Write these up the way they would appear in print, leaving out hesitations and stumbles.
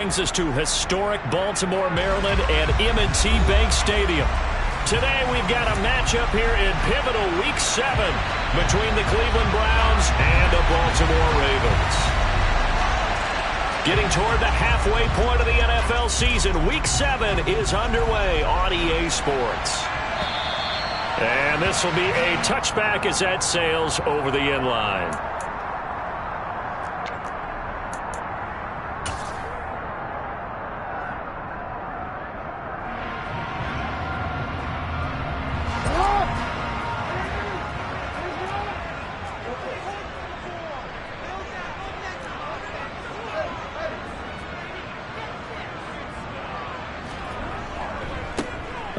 Brings us to historic Baltimore, Maryland, and M&T Bank Stadium. Today we've got a matchup here in pivotal Week 7 between the Cleveland Browns and the Baltimore Ravens. Getting toward the halfway point of the NFL season, Week 7 is underway on EA Sports. And this will be a touchback as that sails over the end line.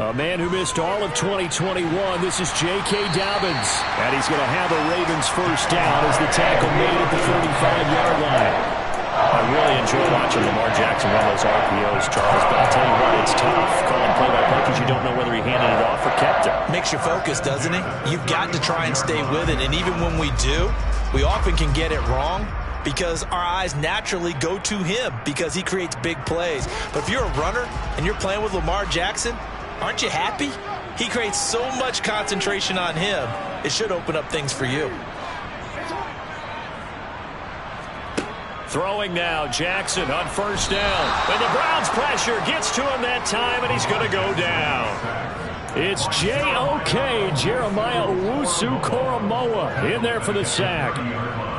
A man who missed all of 2021, this is J.K. Dobbins. And he's going to have a Ravens first down as the tackle made at the 35-yard line. I really enjoy watching Lamar Jackson run those RPOs, Charles, but I'll tell you what, it's tough calling play-by-play because you don't know whether he handed it off or kept it. Makes you focus, doesn't it? You've got to try and stay with it, and even when we do, we often can get it wrong because our eyes naturally go to him because he creates big plays. But if you're a runner and you're playing with Lamar Jackson, aren't you happy? He creates so much concentration on him, it should open up things for you. Throwing now, Jackson on first down. And the Browns pressure gets to him that time, and he's going to go down. It's J.O.K. Jeremiah Owusu-Koramoah in there for the sack.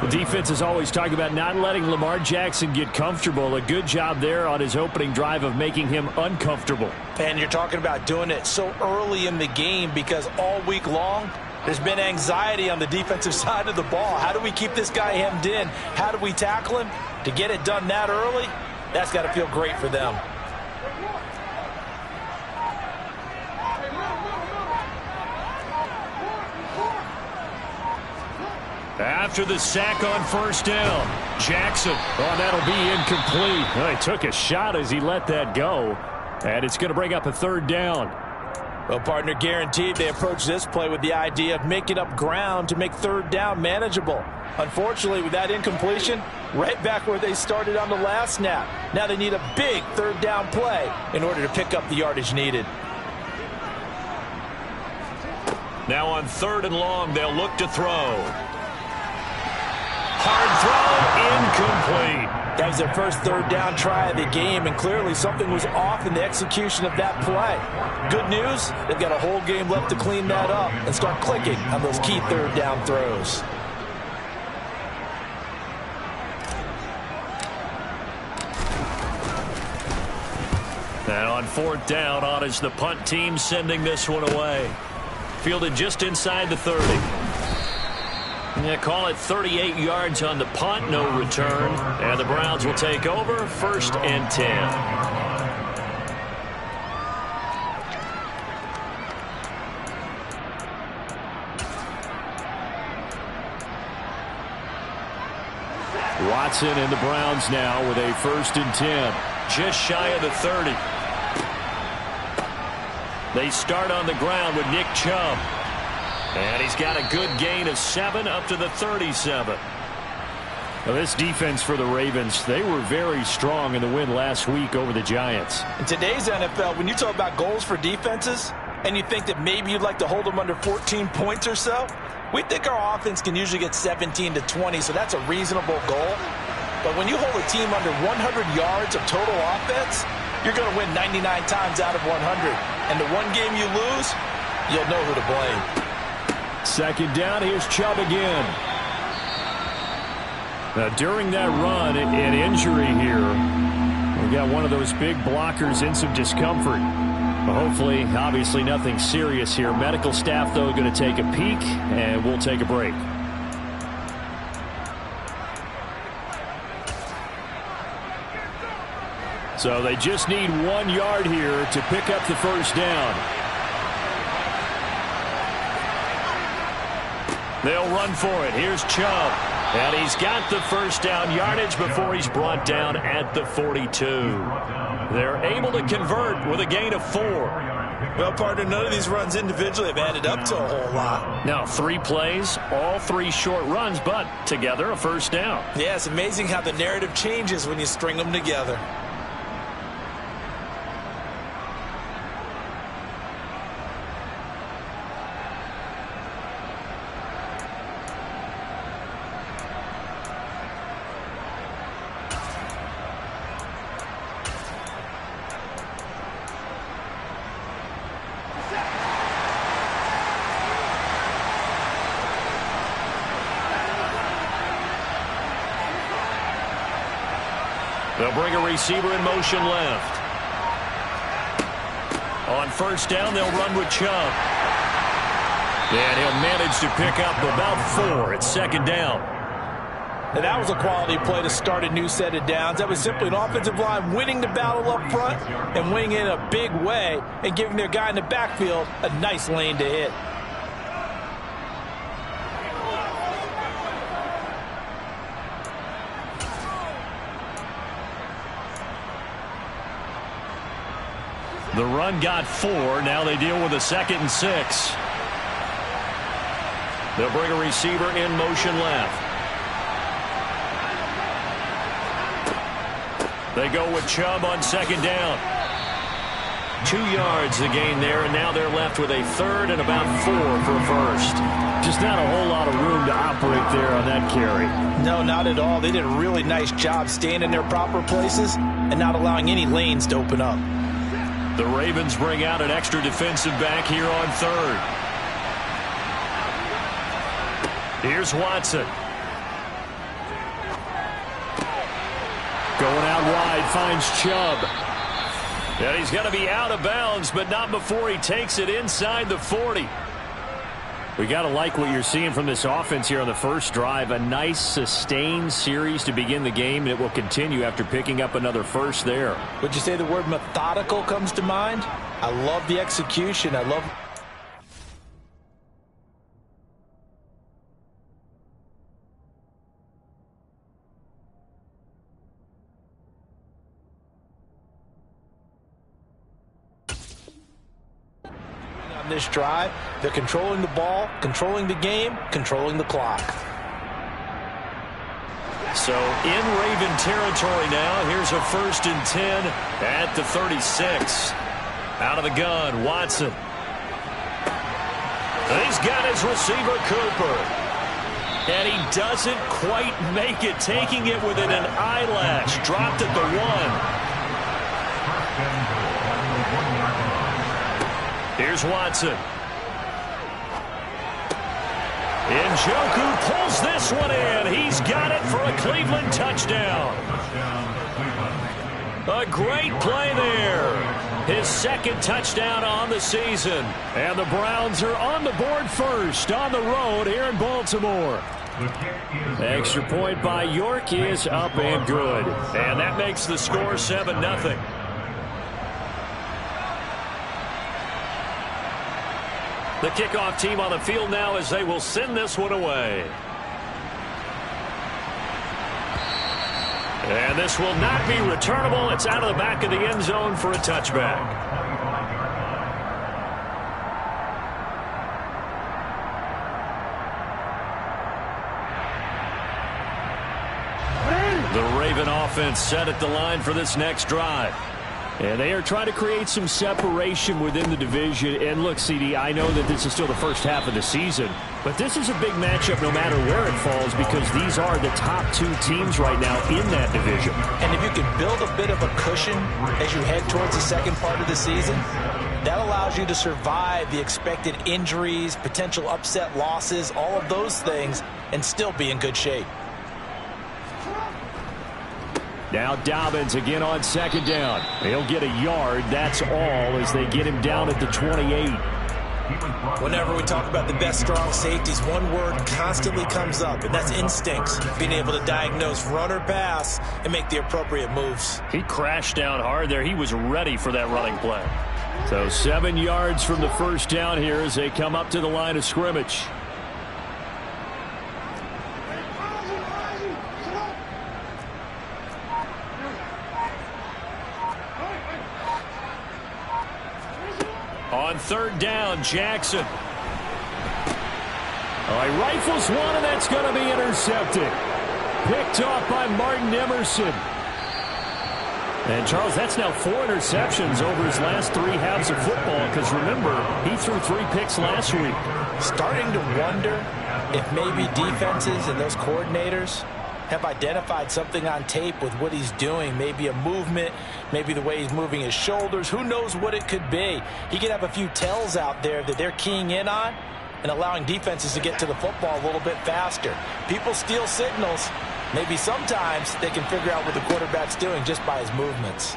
The defense is always talking about not letting Lamar Jackson get comfortable. A good job there on his opening drive of making him uncomfortable. And you're talking about doing it so early in the game because all week long, there's been anxiety on the defensive side of the ball. How do we keep this guy hemmed in? How do we tackle him? To get it done that early, that's got to feel great for them. After the sack on first down, Jackson. Oh, that'll be incomplete. Well, he took a shot as he let that go. And it's going to bring up a third down. Well, partner, guaranteed they approach this play with the idea of making up ground to make third down manageable. Unfortunately, with that incompletion, right back where they started on the last snap. Now they need a big third down play in order to pick up the yardage needed. Now on third and long, they'll look to throw. Hard throw, incomplete. That was their first third down try of the game, and clearly something was off in the execution of that play. Good news, they've got a whole game left to clean that up and start clicking on those key third down throws. And on fourth down, on is the punt team sending this one away. Fielded just inside the 30. Yeah, call it 38 yards on the punt, no return. And the Browns will take over, first and 10. Watson and the Browns now with a first and 10. Just shy of the 30. They start on the ground with Nick Chubb. And he's got a good gain of 7 up to the 37. Now this defense for the Ravens, they were very strong in the win last week over the Giants. In today's NFL, when you talk about goals for defenses, and you think that maybe you'd like to hold them under 14 points or so, we think our offense can usually get 17 to 20, so that's a reasonable goal. But when you hold a team under 100 yards of total offense, you're going to win 99 times out of 100. And the one game you lose, you'll know who to blame. Second down, here's Chubb again. Now, during that run, an injury here. We've got one of those big blockers in some discomfort. But hopefully, obviously, nothing serious here. Medical staff, though, going to take a peek, and we'll take a break. So they just need 1 yard here to pick up the first down. They'll run for it. Here's Chubb. And he's got the first down yardage before he's brought down at the 42. They're able to convert with a gain of 4. Well, partner, none of these runs individually have added up to a whole lot. Now, 3 plays, all 3 short runs, but together a first down. Yeah, it's amazing how the narrative changes when you string them together. They'll bring a receiver in motion left. On first down, they'll run with Chubb. And he'll manage to pick up about 4 at second down. And that was a quality play to start a new set of downs. That was simply an offensive line winning the battle up front and winning it in a big way and giving their guy in the backfield a nice lane to hit. The run got 4. Now they deal with a 2nd and 6. They'll bring a receiver in motion left. They go with Chubb on second down. 2 yards the gain there, and now they're left with a 3rd and about 4 for a first. Just not a whole lot of room to operate there on that carry. No, not at all. They did a really nice job staying in their proper places and not allowing any lanes to open up. The Ravens bring out an extra defensive back here on 3rd. Here's Watson. Going out wide, finds Chubb. And he's going to be out of bounds, but not before he takes it inside the 40. We got to like what you're seeing from this offense here on the first drive. A nice, sustained series to begin the game, and it will continue after picking up another first there. Would you say the word methodical comes to mind? I love the execution. I love... this drive. They're controlling the ball, controlling the game, controlling the clock. So in Raven territory now. Here's a 1st and 10 at the 36. Out of the gun, Watson. He's got his receiver, Cooper. And he doesn't quite make it, taking it within an eyelash. Dropped at the 1. Here's Watson. Njoku pulls this one in. He's got it for a Cleveland touchdown. A great play there. His 2nd touchdown on the season. And the Browns are on the board first on the road here in Baltimore. Extra point by York is up and good. And that makes the score 7-0. The kickoff team on the field now as they will send this one away. And this will not be returnable. It's out of the back of the end zone for a touchback. The Raven offense set at the line for this next drive. And they are trying to create some separation within the division. And look, CD, I know that this is still the first half of the season, but this is a big matchup no matter where it falls because these are the top 2 teams right now in that division. And if you can build a bit of a cushion as you head towards the second part of the season, that allows you to survive the expected injuries, potential upset losses, all of those things, and still be in good shape. Now Dobbins again on second down. He'll get a yard. That's all as they get him down at the 28. Whenever we talk about the best strong safeties, one word constantly comes up, and that's instincts. Being able to diagnose run or pass and make the appropriate moves. He crashed down hard there. He was ready for that running play. So 7 yards from the first down here as they come up to the line of scrimmage. On third down, Jackson. He rifles one, and that's going to be intercepted. Picked off by Martin Emerson. And, Charles, that's now 4 interceptions over his last 3 halves of football because, remember, he threw 3 picks last week. Starting to wonder if maybe defenses and those coordinators have identified something on tape with what he's doing. Maybe a movement, maybe the way he's moving his shoulders. Who knows what it could be? He could have a few tells out there that they're keying in on, and allowing defenses to get to the football a little bit faster. People steal signals. Maybe sometimes they can figure out what the quarterback's doing just by his movements.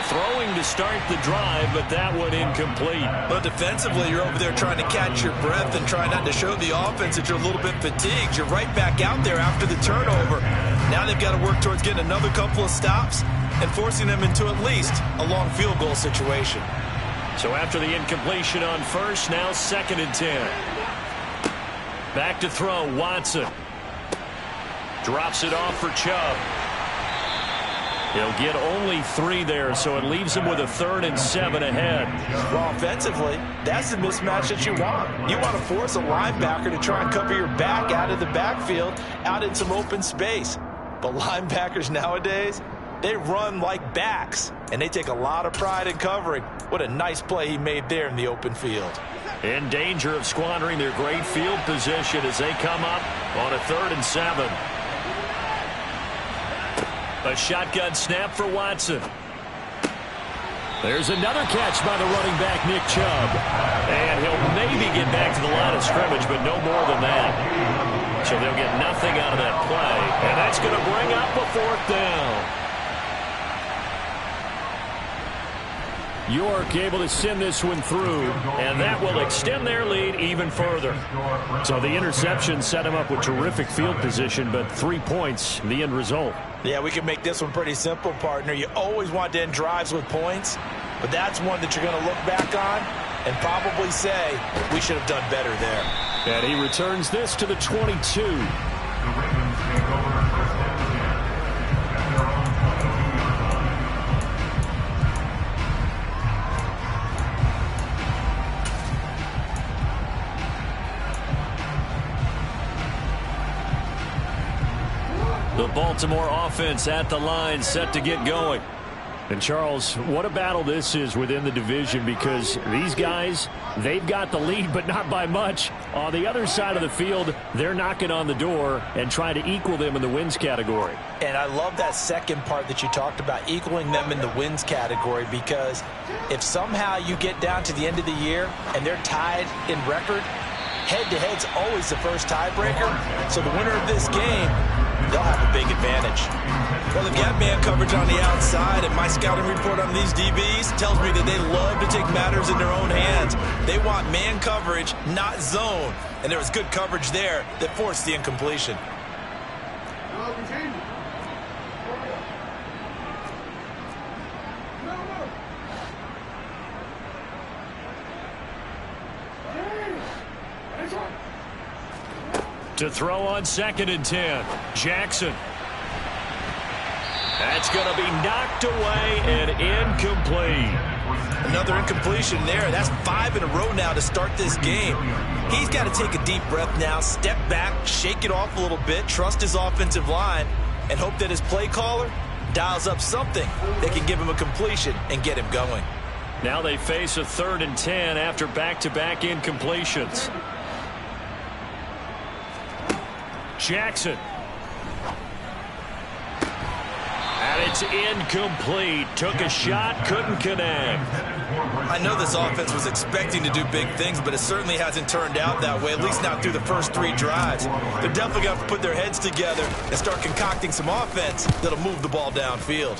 Throwing to start the drive, but that one incomplete. But defensively, you're over there trying to catch your breath and trying not to show the offense that you're a little bit fatigued. You're right back out there after the turnover. Now they've got to work towards getting another couple of stops and forcing them into at least a long field goal situation. So after the incompletion on first, now 2nd and 10. Back to throw, Watson. Drops it off for Chubb. He'll get only 3 there, so it leaves him with a 3rd and 7 ahead. Well, offensively, that's the mismatch that you want. You want to force a linebacker to try and cover your back out of the backfield, out in some open space. But linebackers nowadays, they run like backs, and they take a lot of pride in covering. What a nice play he made there in the open field. In danger of squandering their great field position as they come up on a 3rd and 7. A shotgun snap for Watson. There's another catch by the running back, Nick Chubb. And he'll maybe get back to the line of scrimmage, but no more than that. So they'll get nothing out of that play. And that's going to bring up a 4th down. York able to send this one through, and that will extend their lead even further. So the interception set him up with terrific field position, but 3 points, the end result. Yeah, we can make this one pretty simple, partner. You always want to end drives with points, but that's one that you're going to look back on and probably say, we should have done better there. And he returns this to the 22. The Baltimore offense at the line, set to get going. And Charles, what a battle this is within the division, because these guys, they've got the lead, but not by much. On the other side of the field, they're knocking on the door and trying to equal them in the wins category. And I love that second part that you talked about, equaling them in the wins category, because if somehow you get down to the end of the year and they're tied in record, head-to-head's always the first tiebreaker. So the winner of this game, they'll have a big advantage. Well, they've got man coverage on the outside, and my scouting report on these DBs tells me that they love to take matters in their own hands. They want man coverage, not zone. And there was good coverage there that forced the incompletion. To throw on 2nd and 10, Jackson. That's going to be knocked away and incomplete. Another incompletion there. That's 5 in a row now to start this game. He's got to take a deep breath now, step back, shake it off a little bit, trust his offensive line, and hope that his play caller dials up something that can give him a completion and get him going. Now they face a 3rd and 10 after back-to-back incompletions. Jackson. And it's incomplete. Took a shot, couldn't connect. I know this offense was expecting to do big things, but it certainly hasn't turned out that way, at least not through the first 3 drives. They're definitely going to have to put their heads together and start concocting some offense that'll move the ball downfield.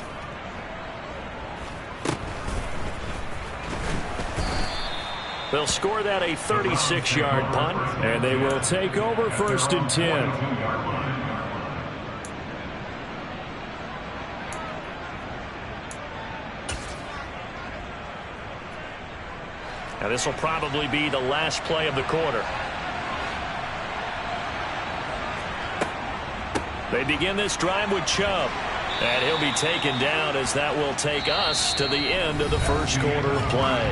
They'll score that a 36-yard punt. And they will take over 1st and 10. Now this will probably be the last play of the quarter. They begin this drive with Chubb. And he'll be taken down as that will take us to the end of the first quarter of play.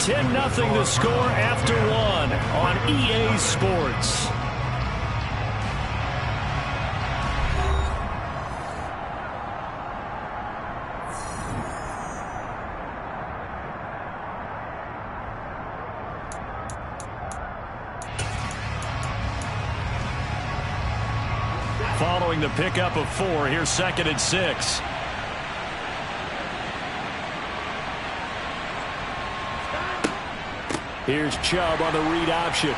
10-0 the score after 1 on EA Sports. Following the pickup of 4, here's 2nd and 6. Here's Chubb on the read option.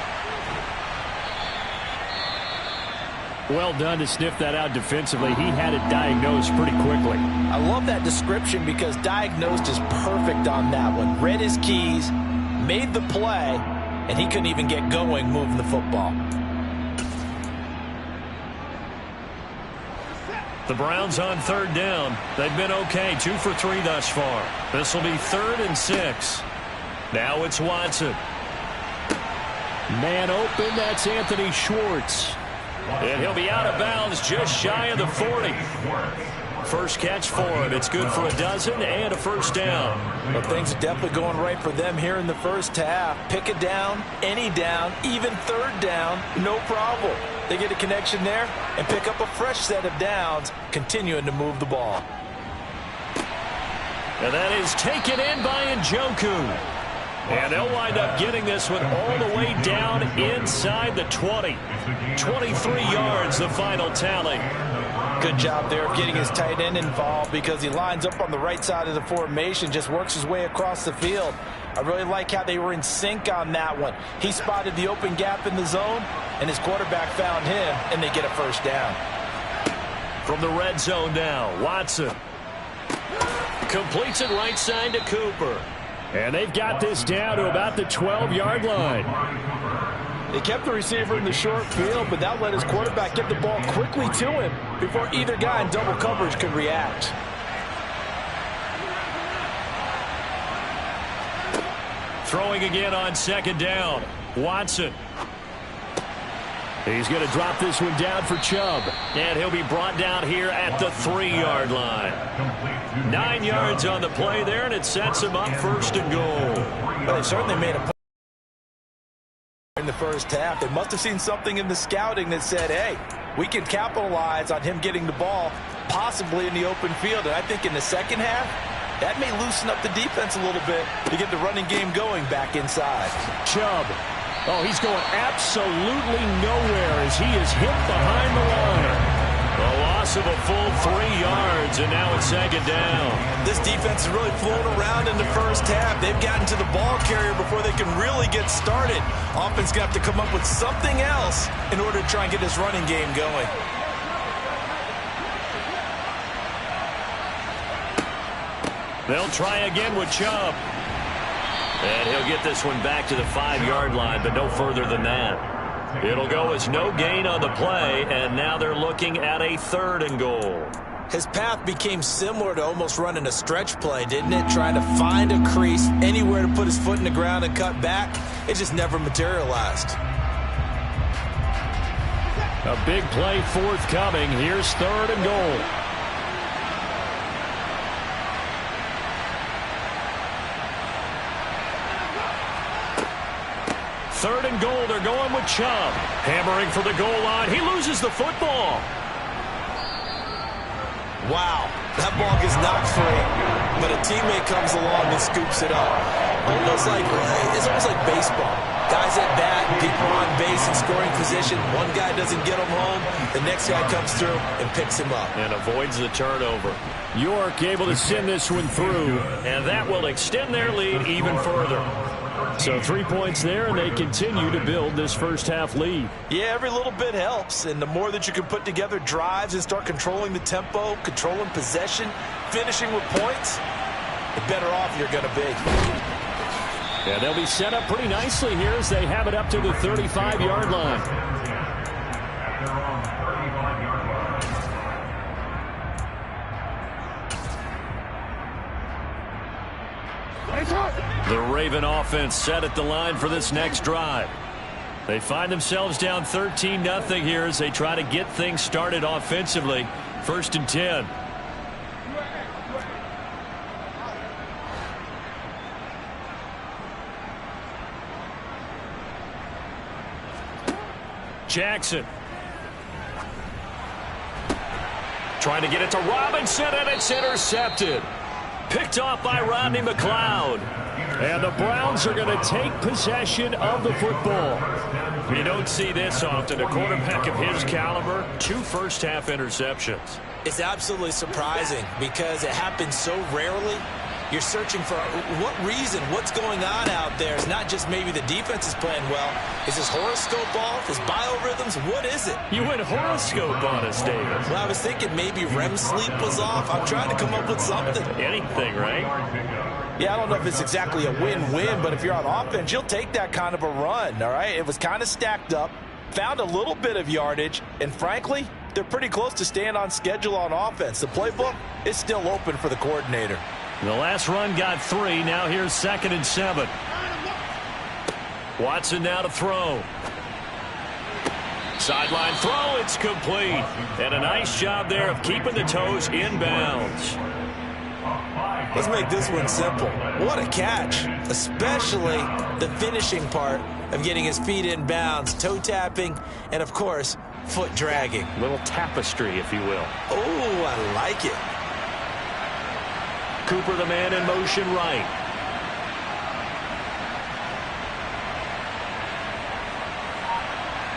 Well done to sniff that out defensively. He had it diagnosed pretty quickly. I love that description because diagnosed is perfect on that one. Read his keys, made the play, and he couldn't even get going moving the football. The Browns on third down. They've been okay, 2 for 3 thus far. This will be 3rd and 6. Now it's Watson. Man open, that's Anthony Schwartz. And he'll be out of bounds just shy of the 40. First catch for him. It's good for a dozen and a first down. Well, things are definitely going right for them here in the first half. Pick a down, any down, even third down, no problem. They get a connection there and pick up a fresh set of downs, continuing to move the ball. And that is taken in by Njoku. And they'll wind up getting this one all the way down inside the 20. 23 yards, the final tally. Good job there of getting his tight end involved because he lines up on the right side of the formation, just works his way across the field. I really like how they were in sync on that one. He spotted the open gap in the zone, and his quarterback found him, and they get a first down. From the red zone now, Watson completes it right side to Cooper. And they've got this down to about the 12-yard line. They kept the receiver in the short field, but that let his quarterback get the ball quickly to him before either guy in double coverage could react. Throwing again on second down, Watson. He's going to drop this one down for Chubb. And he'll be brought down here at the 3-yard line. 9 yards on the play there, and it sets him up 1st and goal. Well, they certainly made a point in the first half. They must have seen something in the scouting that said, hey, we can capitalize on him getting the ball possibly in the open field. And I think in the second half, that may loosen up the defense a little bit to get the running game going back inside. Chubb. Oh, he's going absolutely nowhere as he is hit behind the line. A loss of a full 3 yards, and now it's second down. This defense is really flown around in the first half. They've gotten to the ball carrier before they can really get started. Offense going to have to come up with something else in order to try and get this running game going. They'll try again with Chubb. And he'll get this one back to the 5-yard line, but no further than that. It'll go as no gain on the play, and now they're looking at a 3rd and goal. His path became similar to almost running a stretch play, didn't it? Trying to find a crease, anywhere to put his foot in the ground and cut back. It just never materialized. A big play forthcoming. Here's 3rd and goal. Third and goal, they're going with Chubb. Hammering for the goal line. He loses the football. Wow, that ball gets knocked free, but a teammate comes along and scoops it up. It's almost like baseball. Guys at bat, people on base in scoring position. One guy doesn't get him home. The next guy comes through and picks him up. And avoids the turnover. York able to send this one through. And that will extend their lead even further. So 3 points there, and they continue to build this first half lead. Yeah, every little bit helps. And the more that you can put together drives and start controlling the tempo, controlling possession, finishing with points, the better off you're going to be. Yeah, they'll be set up pretty nicely here as they have it up to the 35-yard line. The Raven offense set at the line for this next drive. They find themselves down 13-0 here as they try to get things started offensively. 1st and 10. Jackson. Trying to get it to Robinson, and it's intercepted. Picked off by Rodney McLeod. And the Browns are going to take possession of the football. You don't see this often. A quarterback of his caliber, 2 first-half interceptions. It's absolutely surprising because it happens so rarely. You're searching for what reason, what's going on out there. It's not just maybe the defense is playing well. Is his horoscope off? His biorhythms? What is it? You went horoscope on us, David. Well, I was thinking maybe REM sleep was off. I'm trying to come up with something. Anything, right? Yeah, I don't know if it's exactly a win-win, but if you're on offense, you'll take that kind of a run, all right? It was kind of stacked up, found a little bit of yardage, and frankly, they're pretty close to staying on schedule on offense. The playbook is still open for the coordinator. The last run got 3. Now here's 2nd and 7. Watson now to throw. Sideline throw. It's complete. And a nice job there of keeping the toes in bounds. Let's make this one simple. What a catch, especially the finishing part of getting his feet in bounds, toe tapping, and, of course, foot dragging. Little tapestry, if you will. Oh, I like it. Cooper, the man in motion right.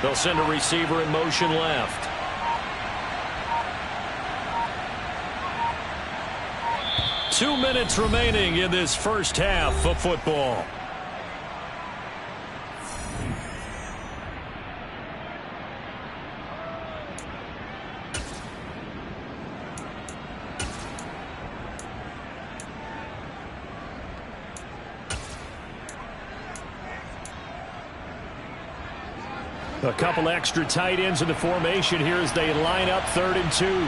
They'll send a receiver in motion left. Two minutes remaining in this first half of football. A couple extra tight ends in the formation here as they line up 3rd and 2.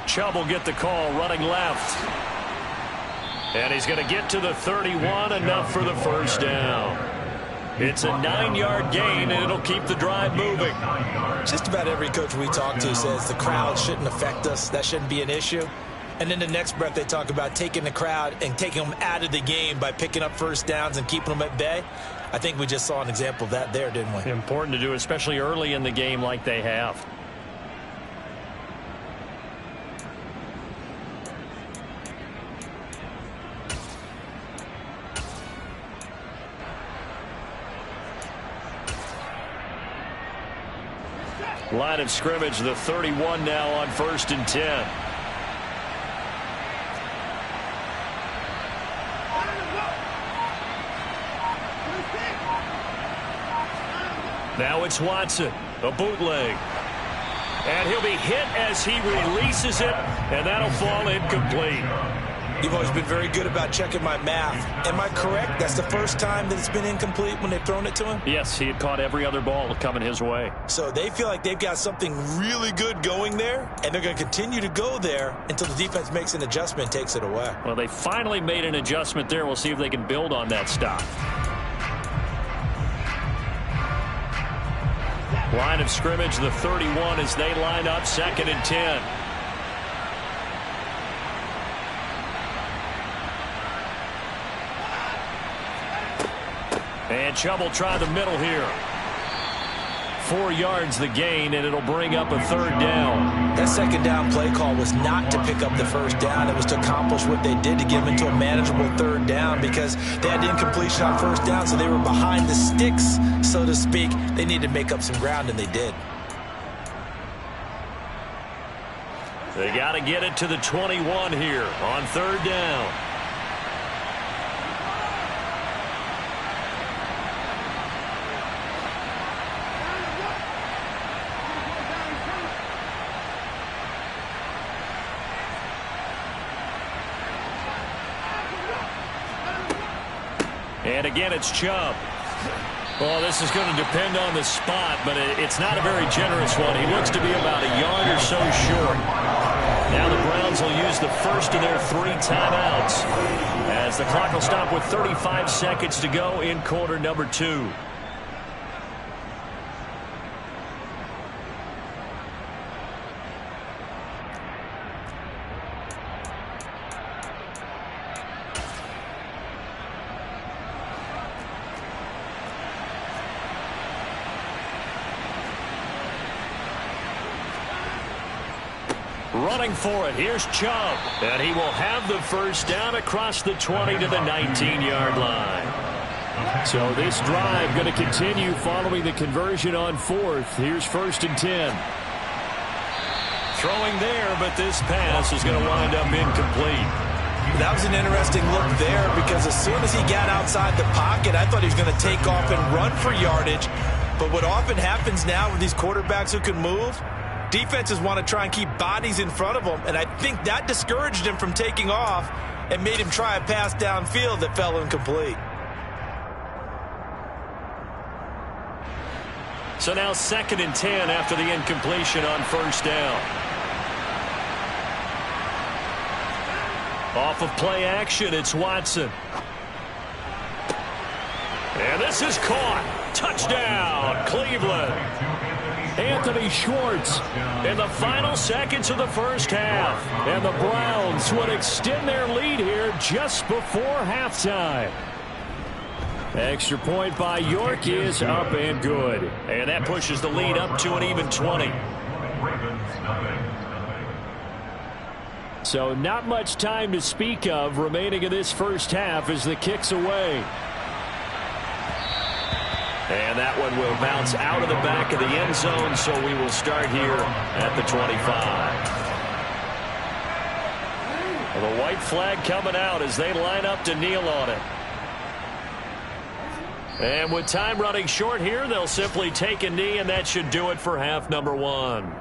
Chubb will get the call running left. And he's going to get to the 31, enough for the first down. It's a 9-yard gain, and it'll keep the drive moving. Just about every coach we talk to says the crowd shouldn't affect us. That shouldn't be an issue. And then the next breath they talk about taking the crowd and taking them out of the game by picking up first downs and keeping them at bay. I think we just saw an example of that there, didn't we? Important to do, especially early in the game like they have. Line of scrimmage, the 31 now on 1st and 10. Now it's Watson, a bootleg. And he'll be hit as he releases it, and that'll fall incomplete. You've always been very good about checking my math. Am I correct? That's the first time that it's been incomplete when they've thrown it to him? Yes, he had caught every other ball coming his way. So they feel like they've got something really good going there, and they're going to continue to go there until the defense makes an adjustment and takes it away. Well, they finally made an adjustment there. We'll see if they can build on that stop. Line of scrimmage, the 31, as they line up 2nd and 10. And Chubb will try the middle here. 4 yards the gain, and it'll bring up a 3rd down. That 2nd down play call was not to pick up the first down. It was to accomplish what they did to get them into a manageable 3rd down because they had the incompletion on 1st down, so they were behind the sticks, so to speak. They needed to make up some ground, and they did. They got to get it to the 21 here on 3rd down. And again, it's Chubb. Well, this is going to depend on the spot, but it's not a very generous one. He looks to be about a yard or so short. Now the Browns will use the first of their 3 timeouts as the clock will stop with 35 seconds to go in quarter number 2. Running for it, here's Chubb, and he will have the first down across the 20 to the 19-yard line. So this drive going to continue following the conversion on 4th. Here's 1st and 10. Throwing there, but this pass is going to wind up incomplete. That was an interesting look there because as soon as he got outside the pocket, I thought he was going to take off and run for yardage. But what often happens now with these quarterbacks who can move, defenses want to try and keep bodies in front of them, and I think that discouraged him from taking off and made him try a pass downfield that fell incomplete. So now 2nd and 10 after the incompletion on first down. Off of play action, it's Watson. And this is caught. Touchdown, Cleveland. Anthony Schwartz in the final seconds of the first half. And the Browns would extend their lead here just before halftime. Extra point by York is up and good. And that pushes the lead up to an even 20. So not much time to speak of remaining in this first half as the kick's away. And that one will bounce out of the back of the end zone, so we will start here at the 25. The white flag coming out as they line up to kneel on it. And with time running short here, they'll simply take a knee, and that should do it for half number 1.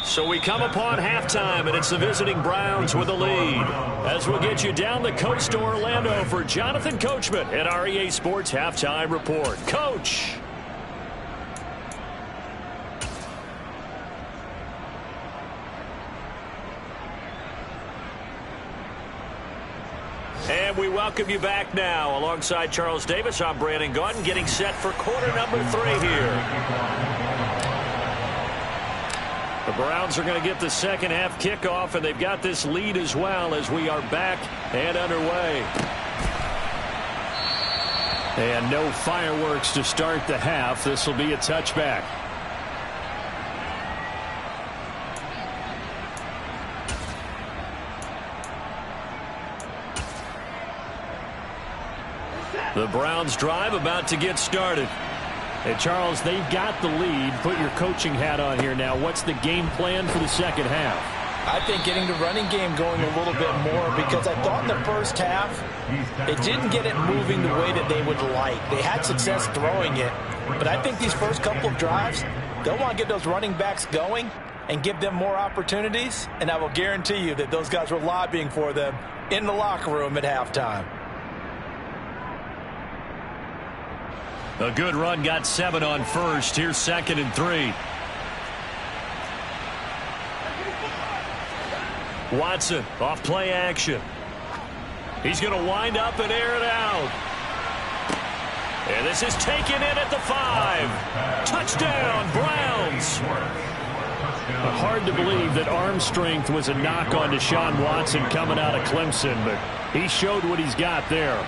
So we come upon halftime, and it's the visiting Browns with the lead. As we'll get you down the coast to Orlando for Jonathan Coachman at our EA Sports Halftime Report. Coach. And we welcome you back now. Alongside Charles Davis, I'm Brandon Gaudin, getting set for quarter number 3 here. The Browns are going to get the second half kickoff, and they've got this lead as well as we are back and underway. And no fireworks to start the half. This will be a touchback. The Browns drive about to get started. Hey, Charles, they've got the lead. Put your coaching hat on here now. What's the game plan for the second half? I think getting the running game going a little bit more because I thought in the first half it didn't get it moving the way that they would like. They had success throwing it, but I think these first couple of drives, they'll want to get those running backs going and give them more opportunities, and I will guarantee you that those guys were lobbying for them in the locker room at halftime. A good run, got 7 on first. Here's 2nd and 3. Watson off play action. He's going to wind up and air it out. And this is taken in at the 5. Touchdown, Browns. Hard to believe that arm strength was a knock on Deshaun Watson coming out of Clemson, but he showed what he's got there.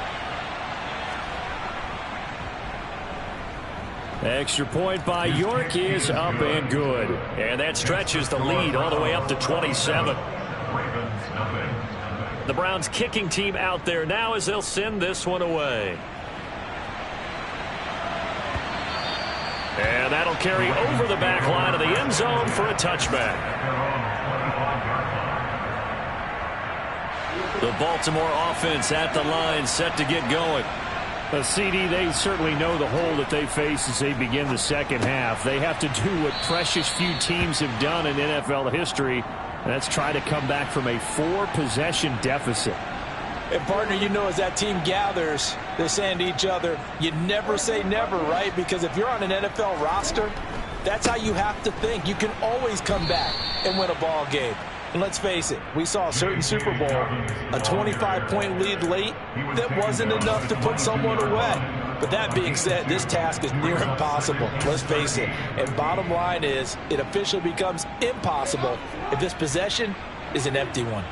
Extra point by York is up and good. And that stretches the lead all the way up to 27. The Browns kicking team out there now as they'll send this one away. And that'll carry over the back line of the end zone for a touchback. The Baltimore offense at the line set to get going. CD, they certainly know the hole that they face as they begin the second half. They have to do what precious few teams have done in NFL history, and that's try to come back from a 4-possession deficit. And, partner, you know, as that team gathers, they're saying to each other, you never say never, right? Because if you're on an NFL roster, that's how you have to think. You can always come back and win a ball game. And let's face it, we saw a certain Super Bowl, a 25-point lead late that wasn't enough to put someone away. But that being said, this task is near impossible. Let's face it. And bottom line is, it officially becomes impossible if this possession is an empty one.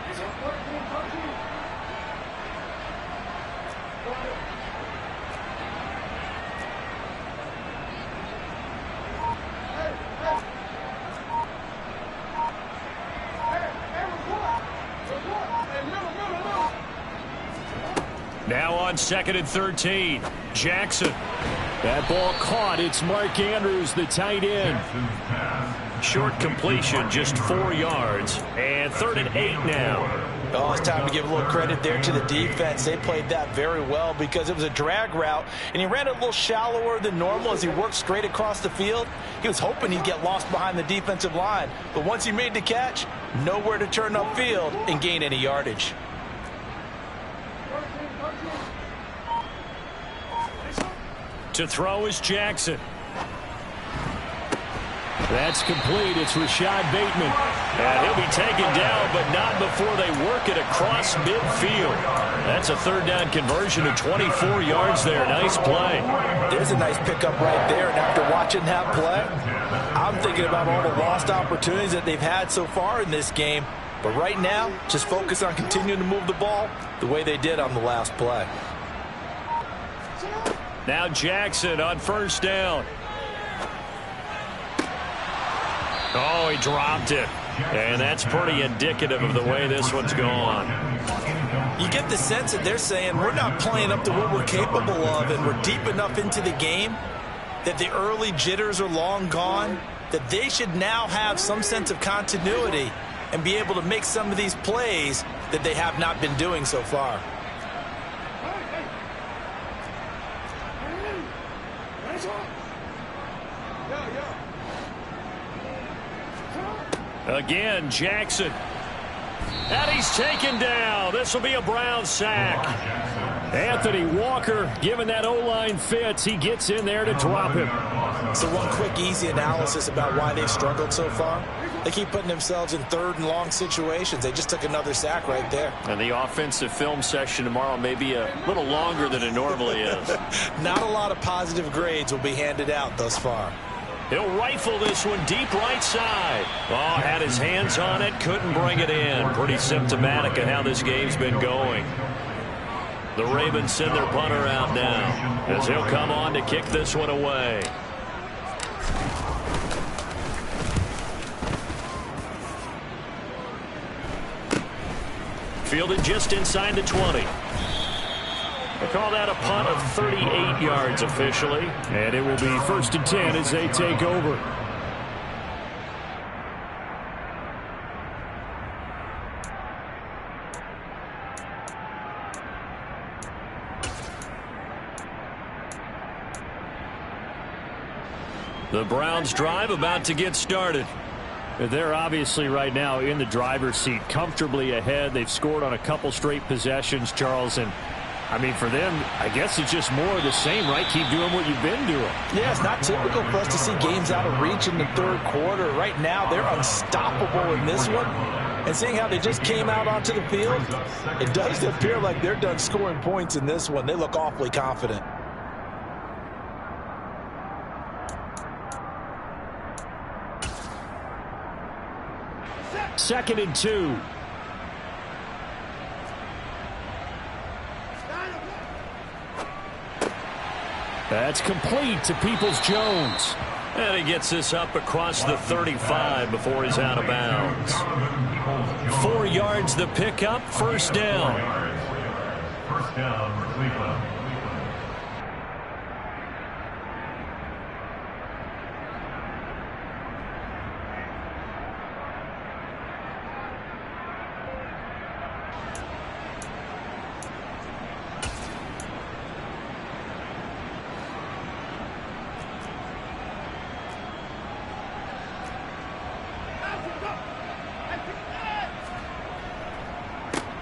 Now on 2nd and 13, Jackson. That ball caught. It's Mark Andrews, the tight end. Short completion, just 4 yards. And 3rd and 8 now. Oh, it's time to give a little credit there to the defense. They played that very well because it was a drag route, and he ran it a little shallower than normal as he worked straight across the field. He was hoping he'd get lost behind the defensive line, but once he made the catch, nowhere to turn upfield and gain any yardage. To throw is Jackson. That's complete. It's Rashad Bateman. And he'll be taken down, but not before they work it across midfield. That's a 3rd down conversion of 24 yards there. Nice play. There's a nice pickup right there, and after watching that play, I'm thinking about all the lost opportunities that they've had so far in this game. But right now, just focus on continuing to move the ball the way they did on the last play. Now Jackson on 1st down. Oh, he dropped it. And that's pretty indicative of the way this one's gone. You get the sense that they're saying we're not playing up to what we're capable of, and we're deep enough into the game that the early jitters are long gone, that they should now have some sense of continuity and be able to make some of these plays that they have not been doing so far. Again, Jackson. And he's taken down. This will be a Brown sack. Anthony Walker, given that O-line fits, he gets in there to drop him. So one quick, easy analysis about why they've struggled so far. They keep putting themselves in 3rd and long situations. They just took another sack right there. And the offensive film session tomorrow may be a little longer than it normally is. Not a lot of positive grades will be handed out thus far. He'll rifle this one deep right side. Oh, had his hands on it, couldn't bring it in. Pretty symptomatic of how this game's been going. The Ravens send their punter out now as he'll come on to kick this one away. Fielded just inside the 20. They call that a punt of 38 yards officially. And it will be 1st and 10 as they take over. The Browns drive about to get started. They're obviously right now in the driver's seat, comfortably ahead. They've scored on a couple straight possessions, Charles, and I mean, for them, I guess it's just more of the same, right? Keep doing what you've been doing. Yeah, it's not typical for us to see games out of reach in the 3rd quarter. Right now, they're unstoppable in this one. And seeing how they just came out onto the field, it does appear like they're done scoring points in this one. They look awfully confident. Second and 2. That's complete to Peoples-Jones. And he gets this up across the 35 before he's out of bounds. 4 yards the pickup, 1st down. 1st down, Cleveland.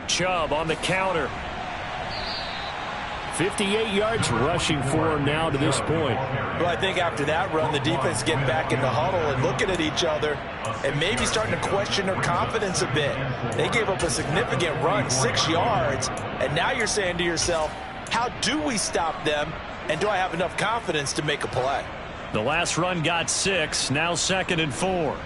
Chubb on the counter. 58 yards rushing for him now to this point. Well, I think after that run, the defense getting back in the huddle and looking at each other and maybe starting to question their confidence a bit. They gave up a significant run, 6 yards, and now you're saying to yourself, how do we stop them, and do I have enough confidence to make a play? The last run got 6, now 2nd and 4.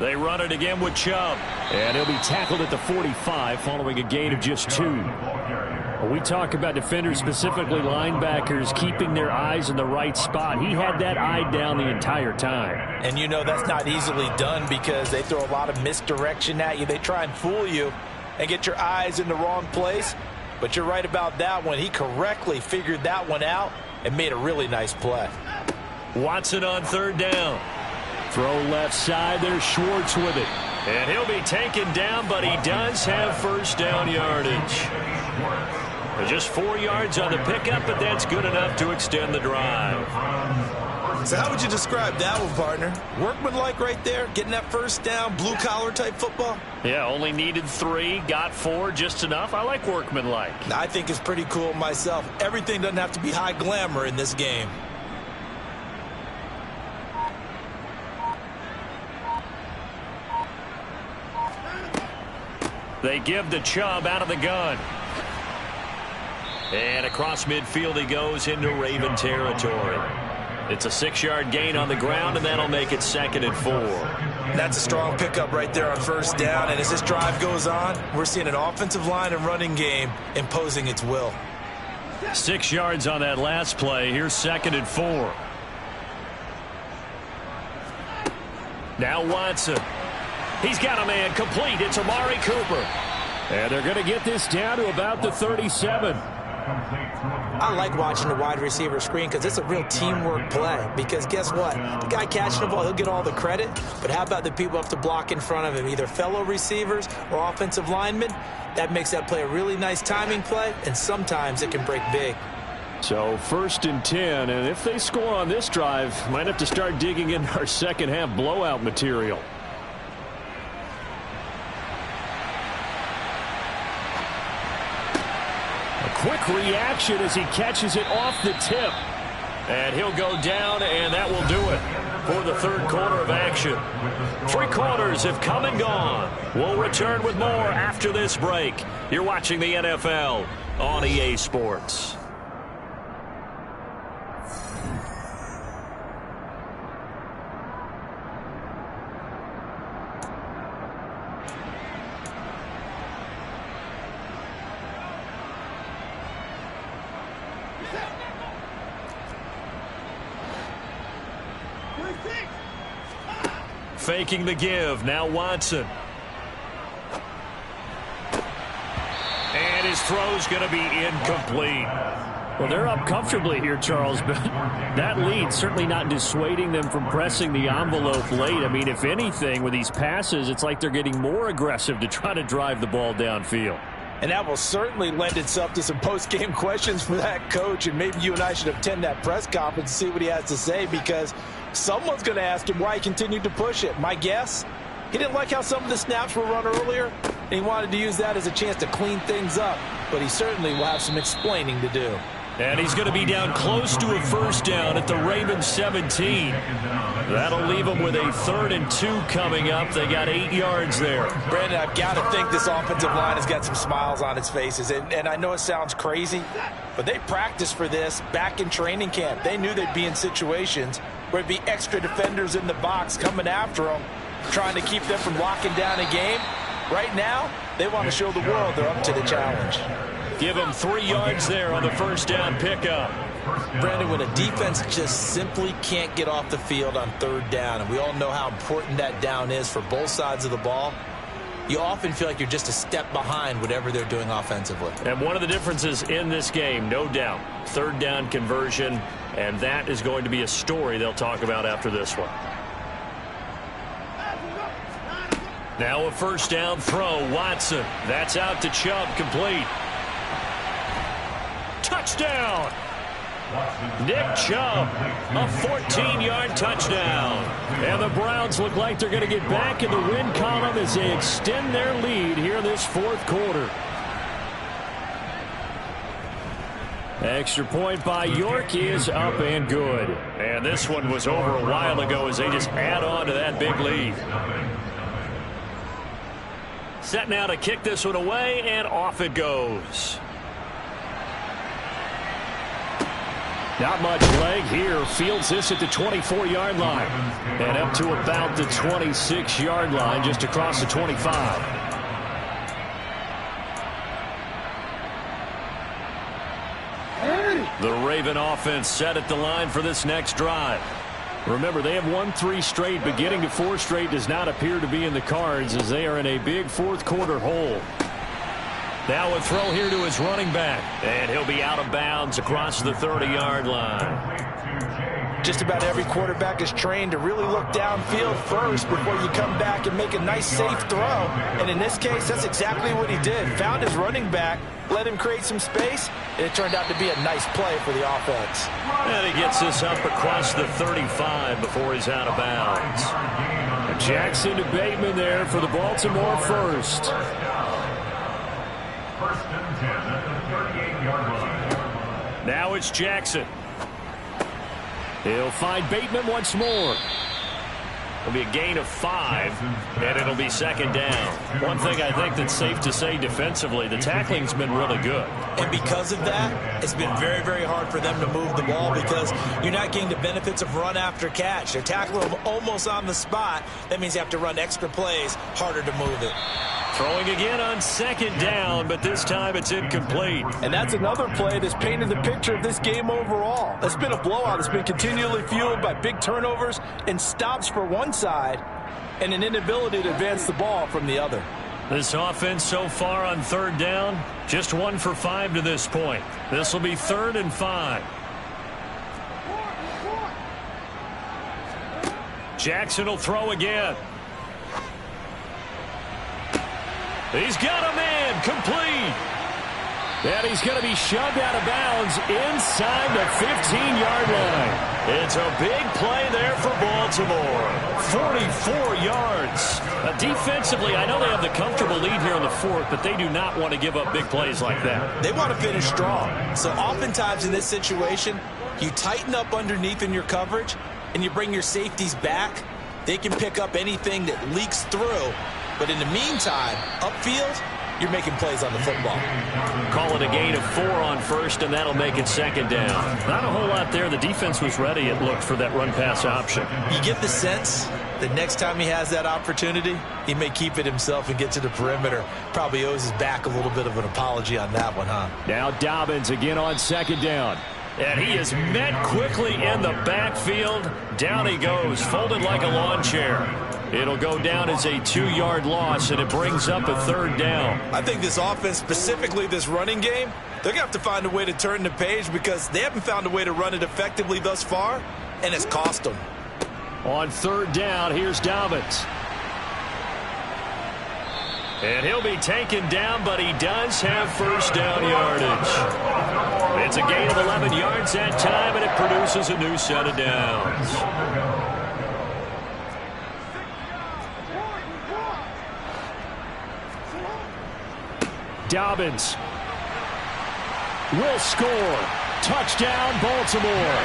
They run it again with Chubb. And he'll be tackled at the 45 following a gain of just 2. When we talk about defenders, specifically linebackers, keeping their eyes in the right spot, he had that eye down the entire time. And you know that's not easily done because they throw a lot of misdirection at you. They try and fool you. and get your eyes in the wrong place. But you're right about that one. He correctly figured that one out and made a really nice play. Watson on third down. Throw left side. There's Schwartz with it. And he'll be taken down, but he does have first down yardage. Just 4 yards on the pickup, but that's good enough to extend the drive. So how would you describe that one, partner? Workmanlike right there, getting that first down, blue-collar type football? Yeah, only needed 3, got 4, just enough. I like workmanlike. I think it's pretty cool myself. Everything doesn't have to be high glamour in this game. They give to Chubb out of the gun. And across midfield he goes into Raven territory. It's a 6-yard gain on the ground, and that'll make it 2nd and 4. That's a strong pickup right there on first down. And as this drive goes on, we're seeing an offensive line and running game imposing its will. 6 yards on that last play. Here's 2nd and 4. Now Watson. He's got a man complete. It's Amari Cooper. And they're going to get this down to about the 37. I like watching the wide receiver screen because it's a real teamwork play. Because guess what? The guy catching the ball, he'll get all the credit. But how about the people up to block in front of him, either fellow receivers or offensive linemen? That makes that play a really nice timing play, and sometimes it can break big. So 1st and 10, and if they score on this drive, might have to start digging in our second half blowout material. Quick reaction as he catches it off the tip. And he'll go down, and that will do it for the 3rd quarter of action. 3 quarters have come and gone. We'll return with more after this break. You're watching the NFL on EA Sports. Faking the give. Now Watson. And his throw's going to be incomplete. Well, they're up comfortably here, Charles, but that lead certainly not dissuading them from pressing the envelope late. I mean, if anything, with these passes, it's like they're getting more aggressive to try to drive the ball downfield. And that will certainly lend itself to some post-game questions for that coach. And maybe you and I should attend that press conference and see what he has to say, because someone's going to ask him why he continued to push it. My guess, he didn't like how some of the snaps were run earlier, and he wanted to use that as a chance to clean things up. But he certainly will have some explaining to do. And he's going to be down close to a first down at the Ravens 17. That'll leave them with a 3rd and 2 coming up. They got 8 yards there. Brandon, I've got to think this offensive line has got some smiles on its faces. And I know it sounds crazy, but they practiced for this back in training camp. They knew they'd be in situations where there'd be extra defenders in the box coming after them, trying to keep them from locking down a game. Right now, they want to show the world they're up to the challenge. Give him 3 yards there on the first down pickup. Brandon, when a defense just simply can't get off the field on 3rd down, and we all know how important that down is for both sides of the ball, you often feel like you're just a step behind whatever they're doing offensively. And one of the differences in this game, no doubt, 3rd down conversion, and that is going to be a story they'll talk about after this one. Now a first down throw, Watson. That's out to Chubb, complete. Touchdown! Nick Chubb, a 14-yard touchdown. And the Browns look like they're going to get back in the win column as they extend their lead here in this 4th quarter. Extra point by York is up and good. And this one was over a while ago as they just add on to that big lead. Set now to kick this one away, and off it goes. Not much leg here. Fields this at the 24-yard line. And up to about the 26-yard line, just across the 25. The Raven offense set at the line for this next drive. Remember, they have won 3 straight, but getting to 4 straight does not appear to be in the cards as they are in a big 4th quarter hole. Now a throw here to his running back. And he'll be out of bounds across the 30-yard line. Just about every quarterback is trained to really look downfield first before you come back and make a nice, safe throw. And in this case, that's exactly what he did. Found his running back, let him create some space, and it turned out to be a nice play for the offense. And he gets this up across the 35 before he's out of bounds. Jackson to Bateman there for the Baltimore first. First and 10 at the 38-yard line. Now it's Jackson. He'll find Bateman once more. It'll be a gain of 5, and it'll be second down. One thing I think that's safe to say defensively, the tackling's been really good. And because of that, it's been very, very hard for them to move the ball because you're not getting the benefits of run after catch. They're tackling them almost on the spot. That means you have to run extra plays, harder to move it. Throwing again on second down, but this time it's incomplete. And that's another play that's painted the picture of this game overall. It's been a blowout. It's been continually fueled by big turnovers and stops for one side and an inability to advance the ball from the other. This offense so far on third down, just 1 for 5 to this point. This will be 3rd and 5. Jackson will throw again. He's got a man complete. And he's going to be shoved out of bounds inside the 15-yard line. It's a big play there for Baltimore. 44 yards. Defensively, I know they have the comfortable lead here in the 4th, but they do not want to give up big plays like that. They want to finish strong. So oftentimes in this situation, you tighten up underneath in your coverage, and you bring your safeties back. They can pick up anything that leaks through. But in the meantime, upfield, you're making plays on the football. Call it a gain of 4 on first, and that'll make it second down. Not a whole lot there. The defense was ready, it looked, for that run-pass option. You get the sense that next time he has that opportunity, he may keep it himself and get to the perimeter. Probably owes his back a little bit of an apology on that one, huh? Now Dobbins again on second down. And he is met quickly in the backfield. Down he goes, folded like a lawn chair. It'll go down as a 2-yard loss, and it brings up a 3rd down. I think this offense, specifically this running game, they're going to have to find a way to turn the page because they haven't found a way to run it effectively thus far, and it's cost them. On 3rd down, here's Dobbins. And he'll be taken down, but he does have first down yardage. It's a gain of 11 yards that time, and it produces a new set of downs. Dobbins will score. Touchdown, Baltimore.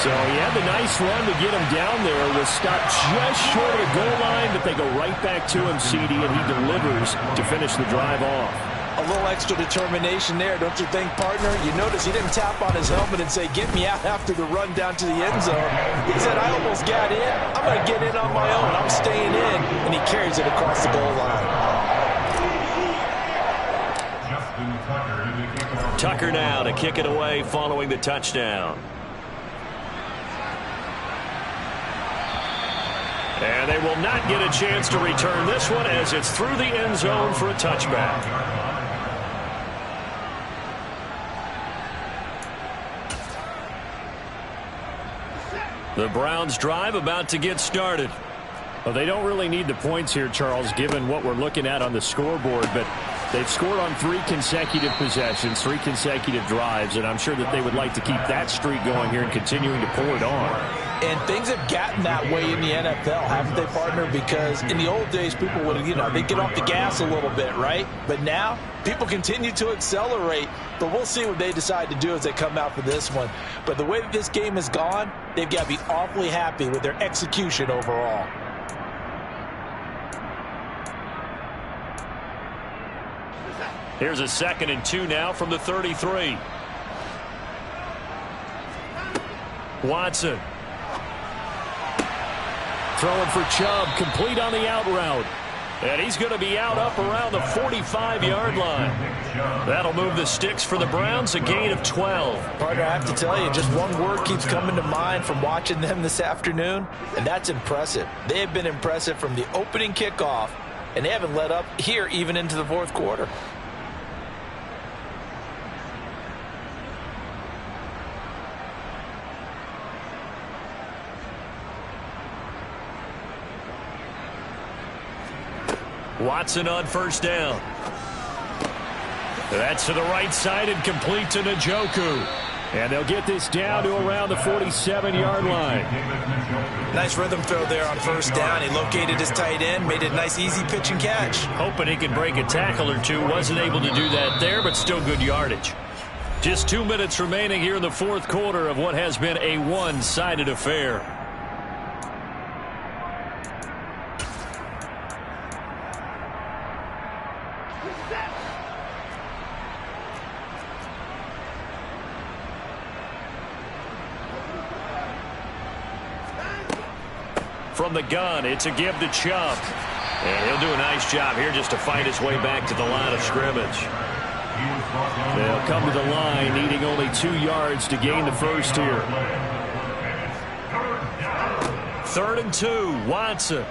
So he had the nice run to get him down there. Was stopped just short of the goal line, but they go right back to him, CD, and he delivers to finish the drive off. A little extra determination there, don't you think, partner? You notice he didn't tap on his helmet and say, get me out after the run down to the end zone. He said, I almost got in. I'm going to get in on my own. I'm staying in. And he carries it across the goal line. Tucker now to kick it away following the touchdown. And they will not get a chance to return this one as it's through the end zone for a touchback. The Browns drive about to get started. Well, they don't really need the points here, Charles, given what we're looking at on the scoreboard, but they've scored on 3 consecutive possessions, 3 consecutive drives, and I'm sure that they would like to keep that streak going here and continuing to pull it on. And things have gotten that way in the NFL, haven't they, partner? Because in the old days, people would, they'd get off the gas a little bit, right? But now, people continue to accelerate. But we'll see what they decide to do as they come out for this one. But the way that this game has gone, they've got to be awfully happy with their execution overall. Here's a 2nd and 2 now from the 33. Watson. Throwing for Chubb, complete on the out route. And he's going to be out up around the 45-yard line. That'll move the sticks for the Browns, a gain of 12. Partner, I have to tell you, just one word keeps coming to mind from watching them this afternoon, and that's impressive. They have been impressive from the opening kickoff and they haven't let up here even into the fourth quarter. Watson on first down. That's to the right side and complete to Njoku. And they'll get this down to around the 47-yard line. Nice rhythm throw there on first down. He located his tight end, made it a nice easy pitch and catch. Hoping he could break a tackle or two. Wasn't able to do that there, but still good yardage. Just 2 minutes remaining here in the fourth quarter of what has been a one-sided affair. From the gun, it's a give to Chubb. And he'll do a nice job here just to fight his way back to the line of scrimmage. They'll come to the line, needing only 2 yards to gain the first here. 3rd and 2, Watson.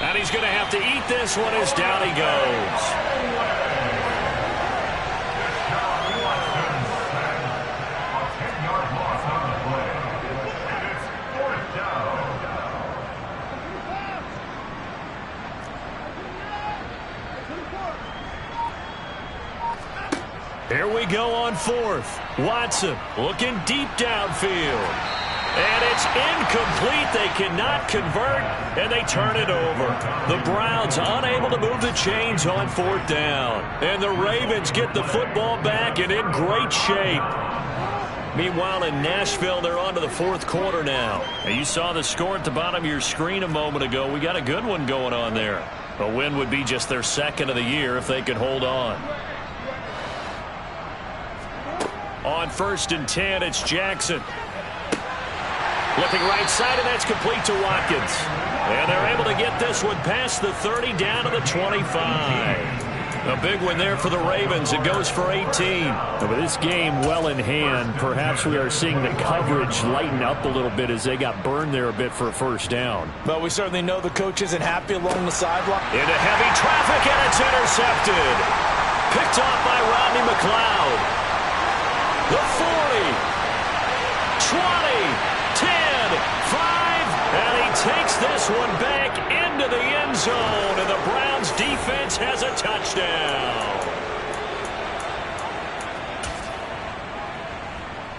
And he's going to have to eat this one as down he goes. Here we go on 4th. Watson looking deep downfield. And it's incomplete. They cannot convert, and they turn it over. The Browns unable to move the chains on 4th down. And the Ravens get the football back and in great shape. Meanwhile, in Nashville, they're on to the fourth quarter now. And you saw the score at the bottom of your screen a moment ago. We got a good one going on there. A win would be just their 2nd of the year if they could hold on. On 1st and 10, it's Jackson. Looking right side, and that's complete to Watkins. And they're able to get this one past the 30 down to the 25. A big one there for the Ravens. It goes for 18. With this game well in hand, perhaps we are seeing the coverage lighten up a little bit as they got burned there a bit for a first down. But we certainly know the coach isn't happy along the sideline. Into heavy traffic, and it's intercepted. Picked off by Rodney McLeod. The 40, 20, 10, 5, and he takes this one back into the end zone, and the Browns defense has a touchdown.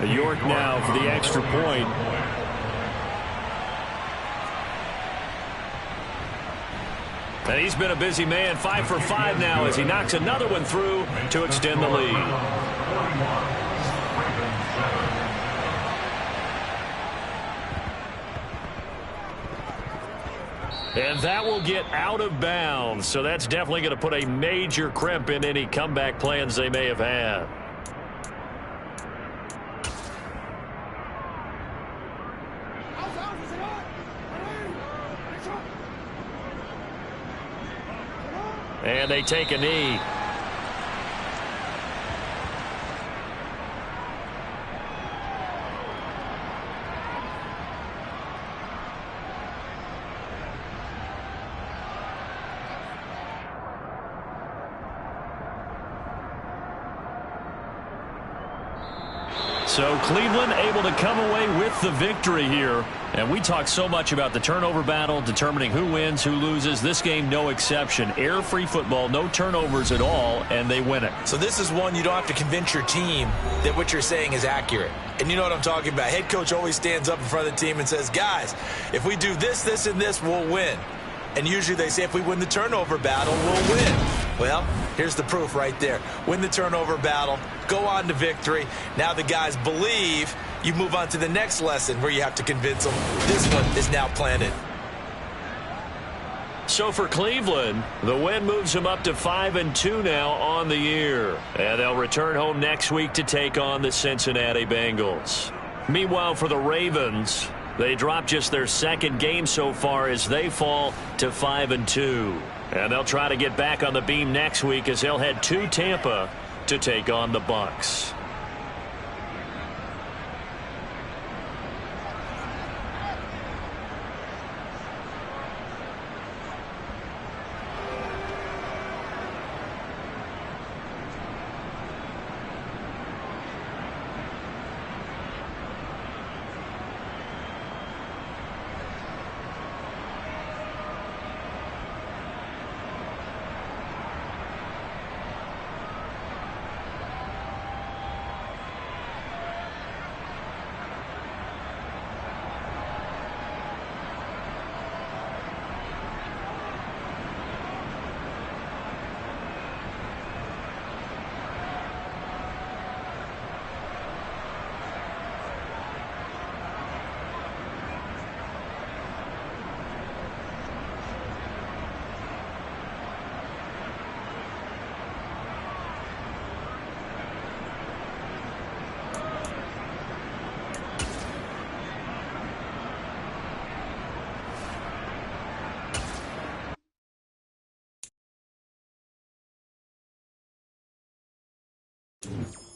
York now for the extra point. And he's been a busy man, 5 for 5 now as he knocks another one through to extend the lead. And that will get out of bounds, so that's definitely going to put a major crimp in any comeback plans they may have had. And they take a knee. So Cleveland able to come away with the victory here. And we talk so much about the turnover battle, determining who wins, who loses. This game, no exception. Air-free football, no turnovers at all, and they win it. So this is one you don't have to convince your team that what you're saying is accurate. And you know what I'm talking about. Head coach always stands up in front of the team and says, guys, if we do this, this, and this, we'll win. And usually they say if we win the turnover battle, we'll win. Well, here's the proof right there. Win the turnover battle, go on to victory. Now the guys believe. You move on to the next lesson where you have to convince them. This one is now planted. So for Cleveland, the win moves them up to 5-2 now on the year. And they'll return home next week to take on the Cincinnati Bengals. Meanwhile, for the Ravens, they drop just their second game so far as they fall to 5-2. And they'll try to get back on the beam next week as they'll head to Tampa to take on the Bucs. it.